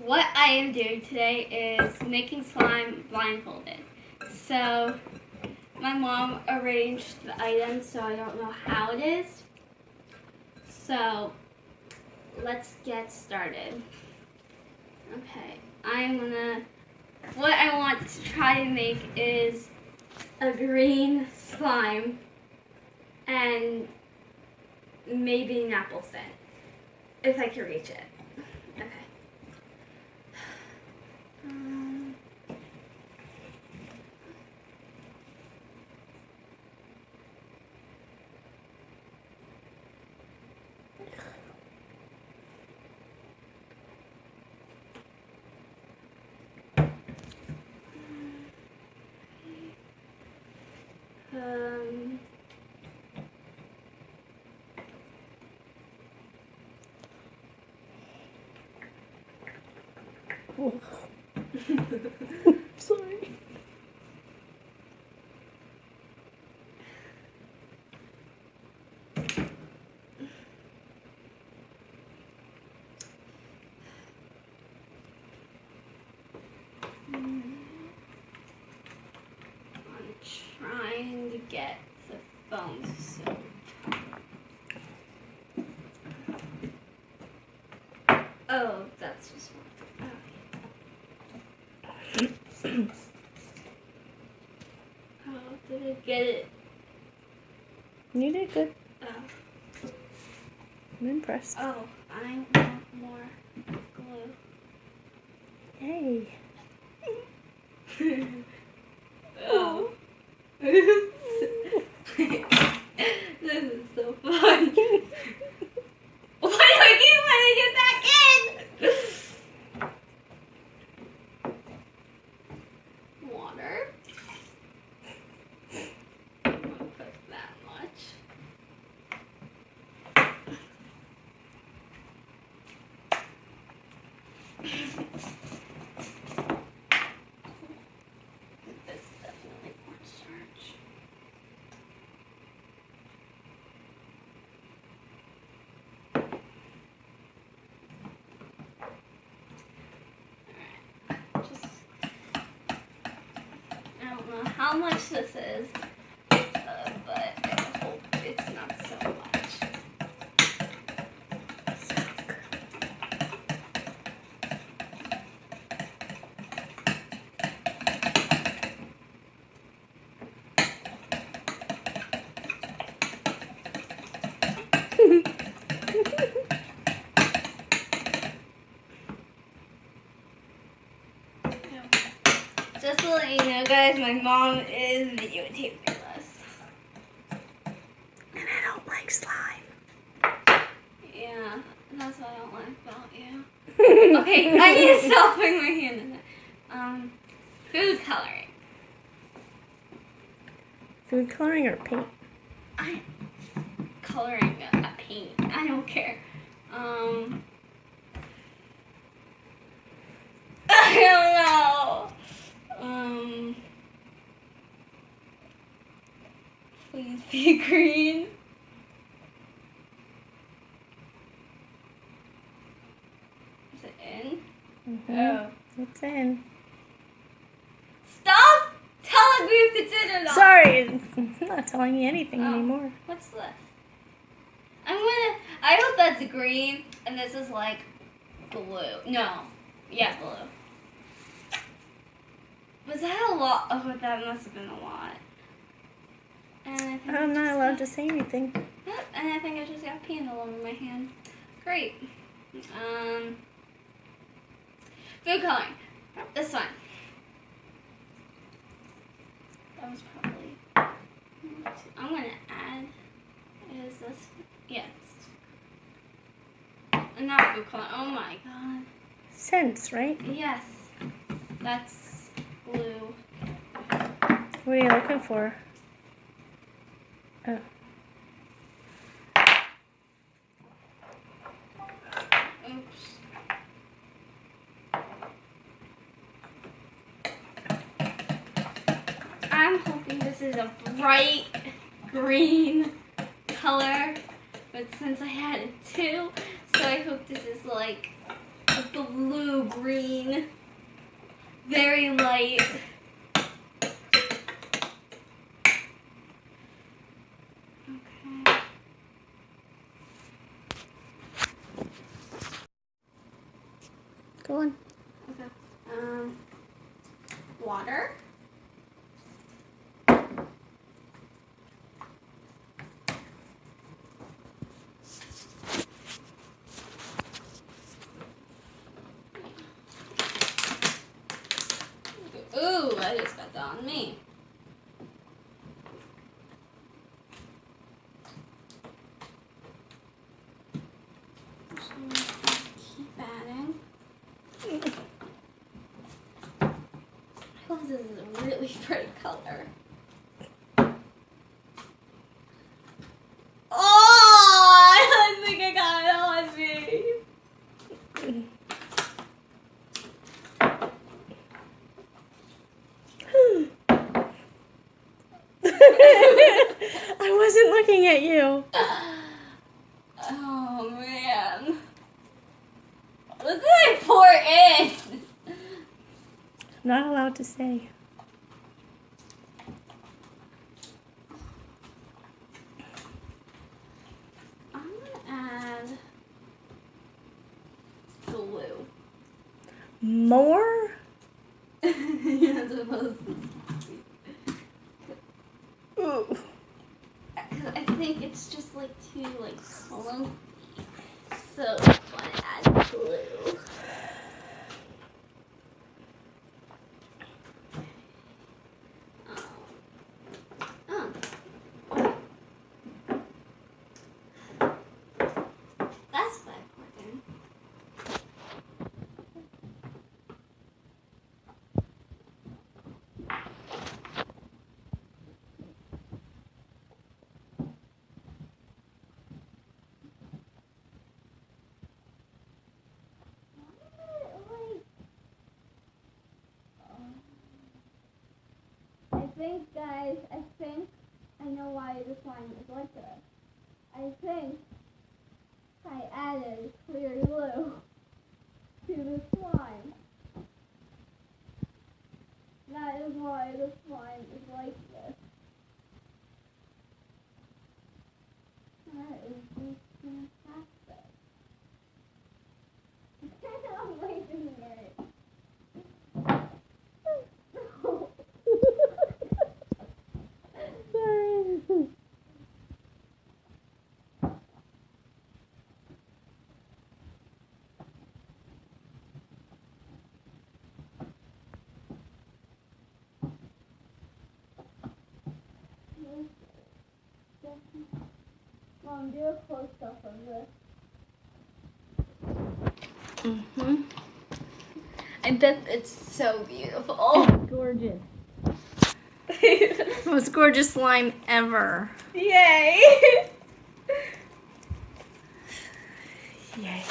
What I am doing today is making slime blindfolded. So my mom arranged the items, so I don't know how it is. So let's get started. Okay, what I want to try to make is a green slime and maybe an apple scent, if I can reach it. Okay. Sorry. I'm trying to get the foam so. Oh, that's just one. Oh. How did I get it? You did good. Oh. I'm impressed. Oh, I want more glue. Hey. Oh. This is so fun. Why do I keep letting it back in? Water. I'm gonna put that much. This definitely cornstarch. I don't know how much this is, but I hope it's not so much. Just to let you know, guys, my mom is videotaping us. And I don't like slime. Yeah, that's what I don't like about you. Okay, I need to stop putting my hand in it. Food coloring. Food coloring or paint? I'm coloring a paint. I don't care. I don't know. Please be green. Is it in? Mm-hmm. Oh. It's in. Stop telling me if it's in or not. Sorry. I'm not telling you anything anymore. What's this? I hope that's green and this is like blue. No. Yeah, blue. Was that a lot? Oh, that must have been a lot. And I think I'm not allowed to say anything. Yep, and I think I just got peanut all over my hand. Great. Food coloring. This one. That was probably. I'm gonna add. Is this? Yes. And not food coloring. Oh my god. Scents, right? Yes. That's blue. What are you looking for? Oh. Oops. I'm hoping this is a bright green color, but since I had two, so I hope this is like a blue green. Very light. Okay. Go on. Okay. Water. Ooh, I just got that on me. Just gonna keep adding. Oh, this is a really bright color. Oh, I think I got it on me. I wasn't looking at you. Oh man. What did I pour in? Not allowed to say. I'm gonna add glue. More? You're supposed to. Ooh. I think it's just like too clumpy. So I'm gonna add glue. Oh. That's what I put in. I think I know why the slime is like this. I think I added clear glue to the slime. That is why the slime is like this. That is just fantastic. I'm waiting it. Sorry. Mom, do a close-up of this. Mm-hmm. I bet it's so beautiful. Gorgeous. Most gorgeous slime ever. Yay! Yay.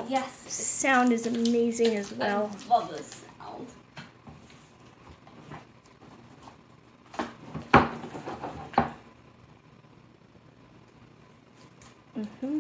Yes. Sound is amazing as well. I love this sound. Mm-hmm.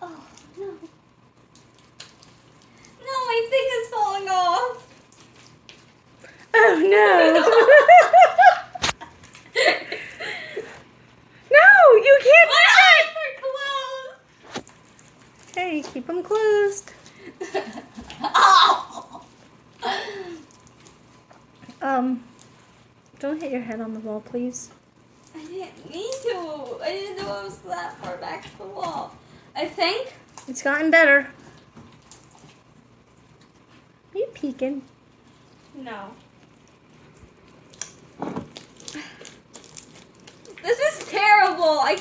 Oh, no. No, my thing is falling off. Oh no! No, you can't My eyes are closed. Hey, keep them closed. Oh! Don't hit your head on the wall, please. I didn't mean to. I didn't know I was that far back to the wall. I think. It's gotten better. Are you peeking? No. This is terrible. I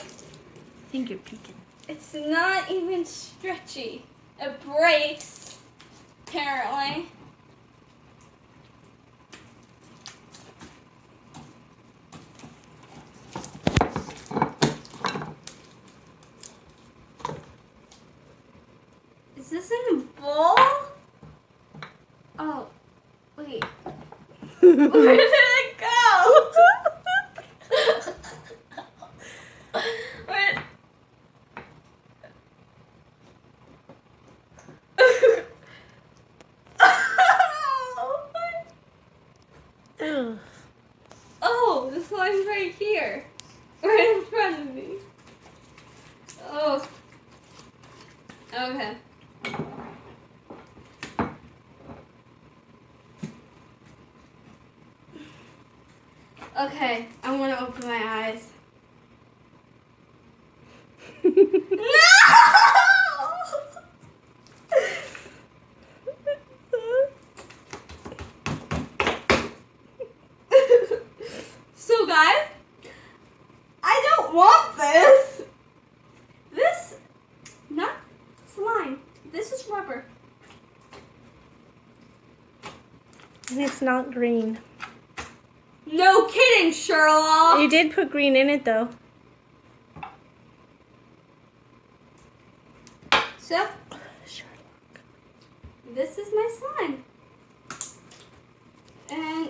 think you're peeking. It's not even stretchy. It breaks, apparently. Is this in a bowl? Where did it go? Where? Oh, the slime's right here. Right in front of me. Oh. Okay. Okay, I want to open my eyes. No! So guys, I don't want this. This, not slime. This is rubber. And it's not green. No kidding, Sherlock. You did put green in it though. So, Sherlock. this is my slime. And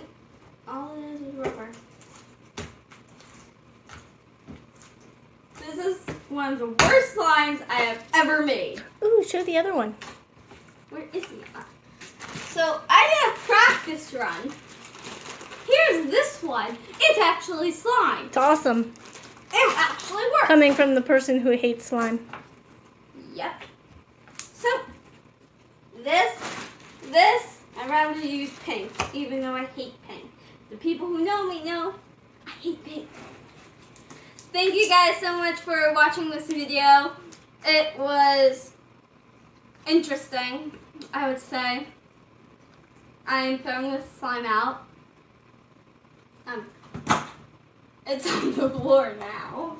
all it is rubber. This is one of the worst slimes I have ever made. Ooh, show the other one. Where is he? So I did a practice run. Here's this one. It's actually slime. It's awesome. It actually works. Coming from the person who hates slime. Yep. So this, I'd rather use pink, even though I hate pink. The people who know me know I hate pink. Thank you guys so much for watching this video. It was interesting, I would say. I'm throwing this slime out. It's on the floor now.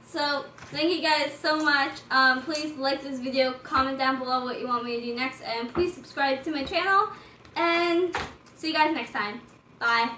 So, thank you guys so much. Please like this video, comment down below what you want me to do next, and please subscribe to my channel. And see you guys next time. Bye.